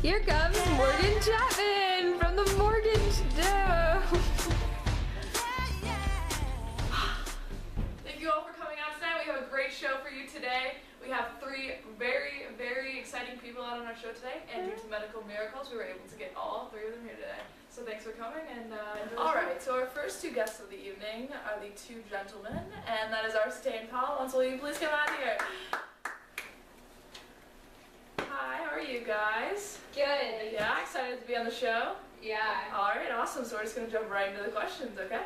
Here comes Morgan Chapman from the Morgan Show. Thank you all for coming out tonight. We have a great show for you today. We have three very, very exciting people out on our show today, and due to medical miracles, we were able to get all three of them here today. So thanks for coming, and all right, so our first two guests of the evening are the two gentlemen, and that is Arsate and Paul. So will you please come out here? Hi, how are you guys? Good. Yeah, excited to be on the show? Yeah. All right, awesome. So we're just going to jump right into the questions, okay?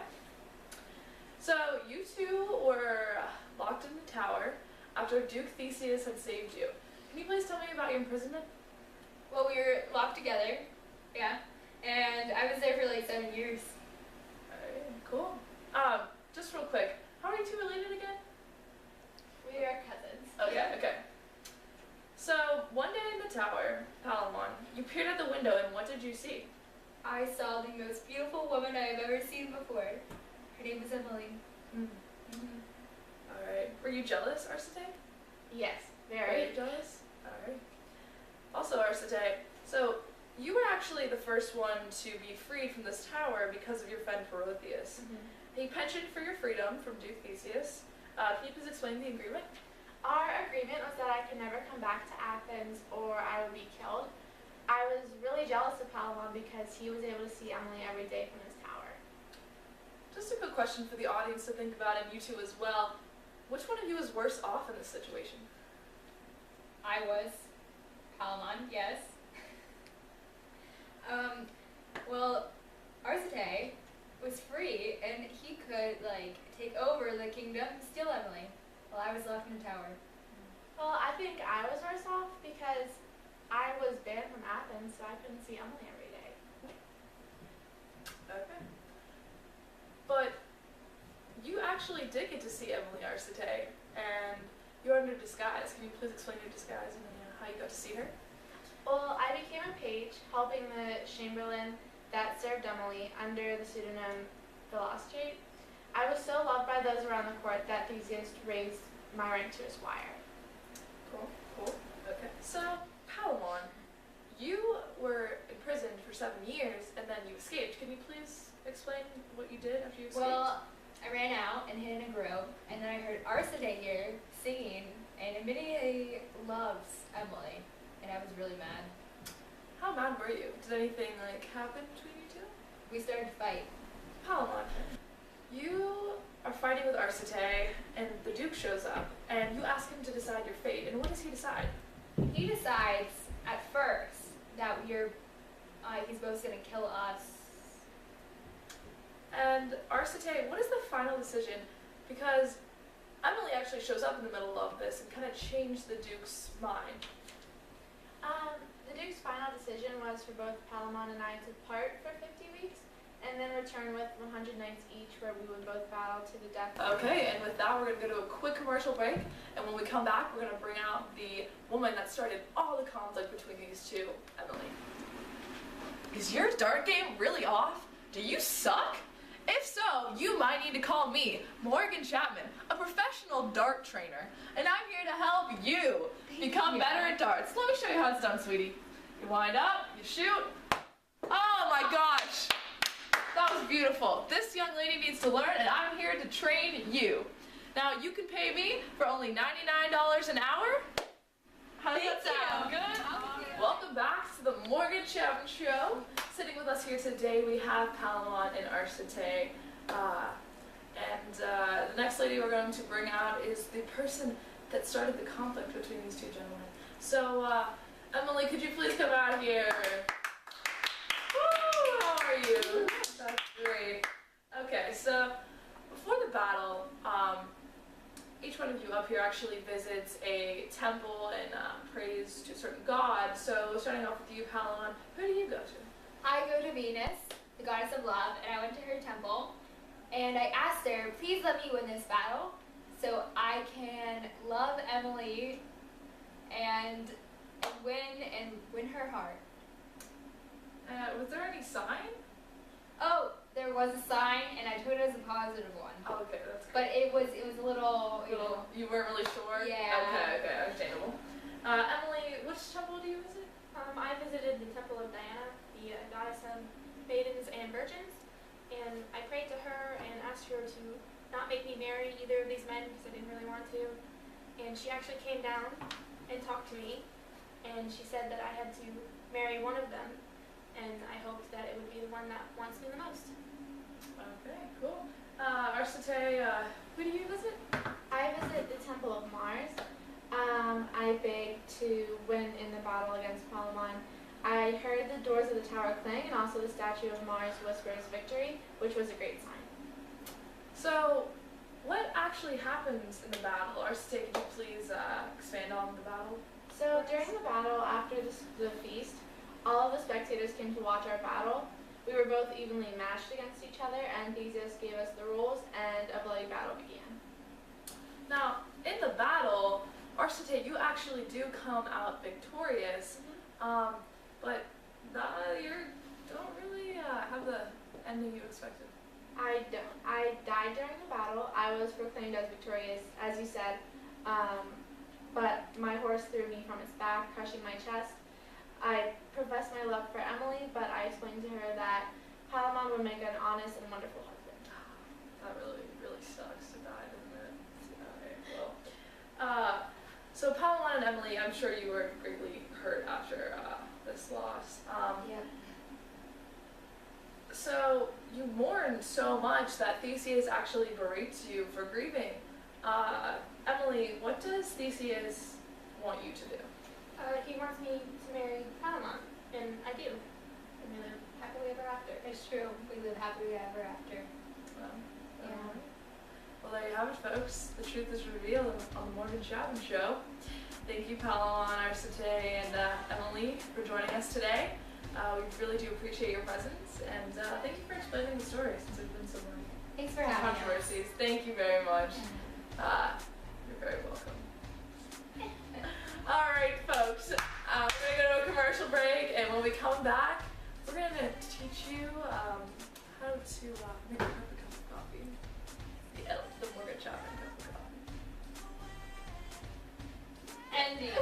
So you two were locked in the tower after Duke Theseus had saved you. Can you please tell me about your imprisonment? Well, we were locked together, yeah, and I was there for like 7 years. Alright, cool. Just real quick, how are you two related again? We are cousins. Okay. So, one day in the tower, Palamon, you peered at the window and what did you see? I saw the most beautiful woman I have ever seen before. Her name was Emily. Alright. Were you jealous, Arsate? Yes, Were very. you jealous? Alright. Also, Arsate, so you were actually the first one to be freed from this tower because of your friend Protheus. He pensioned for your freedom from Duke Theseus. Can you please explain the agreement? Our agreement was that I could never come back to Athens or I would be killed. I was really jealous of Palamon because he was able to see Emily every day from his tower. Just a quick question for the audience to think about, and you two as well. Which one of you is worse off in this situation? I was. Palamon, yes. Well, Arsate was free, and he could, like, take over the kingdom, steal Emily, while I was locked in the tower. Well, I think I was worse off because I was banned from Athens, so I couldn't see Emily every day. Okay. But you actually did get to see Emily, Arsate, and you're under disguise. Can you please explain your disguise and how you got to see her? Well, I became a page, helping the chamberlain that served Emily under the pseudonym Philostrate. I was so loved by those around the court that Theseus raised my rank to a squire. Cool. Okay. So, Palamon, you were imprisoned for 7 years and then you escaped. Can you please explain what you did after you escaped? Well, I ran out and hid in a grove, and then I heard Arsate here singing, and immediately loves Emily, and I was really mad. How mad were you? Did anything happen between you two? We started to fight. Palamon, you are fighting with Arsate, and the Duke shows up, and you ask him to decide your fate. And what does he decide? He decides at first that he's both gonna kill us. And Arsate, what is the final decision? Because Emily actually shows up in the middle of this and kind of changed the Duke's mind. The Duke's final decision was for both Palamon and I to part for 50 weeks and then return with 100 knights each where we would both battle to the death. Okay, and with that, we're going to go to a quick commercial break, and when we come back, we're going to bring out the woman that started all the conflict between these two, Emily. Is your dart game really off? Do you suck? If so, you might need to call me, Morgan Chapman, a professional dart trainer, and I'm here to help you become better at darts. Let me show you how it's done, sweetie. You wind up, you shoot. Oh my gosh! That was beautiful. This young lady needs to learn, and I'm here to train you. Now, you can pay me for only $99 an hour. How does that sound? Good? Welcome back to the Morgan Chapman Show. Sitting with us here today, we have Palamon and Arsate. The next lady we're going to bring out is the person that started the conflict between these two gentlemen. So, Emily, could you please come out here? Woo! How are you? That's great. Okay, so before the battle, each one of you up here actually visits a temple and prays to a certain god. So starting off with you, Palamon, who do you go to? I go to Venus, the goddess of love, and I went to her temple, and I asked her, please let me win this battle so I can love Emily and win her heart. Was there any sign? Oh, there was a sign, and I took it as a positive one. Oh, okay, that's great. But it was a little, you know. You weren't really sure? Yeah. Okay, understandable. Emily, which temple do you visit? I visited the Temple of Diana, the goddess of maidens and virgins, and I prayed to her and asked her to not make me marry either of these men because I didn't really want to. And she actually came down and talked to me, and she said that I had to marry one of them, and I hoped that it would be the one that wants me the most. Okay, cool. Arsate, who do you visit? I visit the Temple of Mars. I begged to win in the battle against Palamon. I heard the doors of the tower clang, and also the statue of Mars whispers victory, which was a great sign. So, what actually happens in the battle? Arsate, could you please expand on the battle? So during the battle, after the feast, all of the spectators came to watch our battle. We were both evenly matched against each other, and Theseus gave us the rules, and a bloody battle began. Now, in the battle, Arsate, you actually do come out victorious, but you don't really have the ending you expected. I don't. I died during the battle. I was proclaimed as victorious, as you said, but my horse threw me from its back, crushing my chest. I professed my love for Emily, but I explained to her that Palamon would make an honest and wonderful husband. That really, really sucks to die, doesn't it? Okay, well. So Palamon and Emily, I'm sure you were greatly hurt after this loss. Yeah. So you mourned so much that Theseus actually berates you for grieving. Emily, what does Theseus want you to do? He wants me to marry Palamon, and I do. And we live happily ever after. It's true. We live happily ever after. Yeah. Well, there you have it, folks. The truth is revealed on the Morgan Chapman Show. Thank you, Palamon, Arsate, and Emily for joining us today. We really do appreciate your presence, and thank you for explaining the story since there's been so many Thanks for having us. controversies. Thank you very much. You're very welcome. All right, folks. We're going to go to a commercial break, and when we come back, we're going to teach you how to make a perfect cup of coffee. The Morgan Chapman cup of coffee. Ending.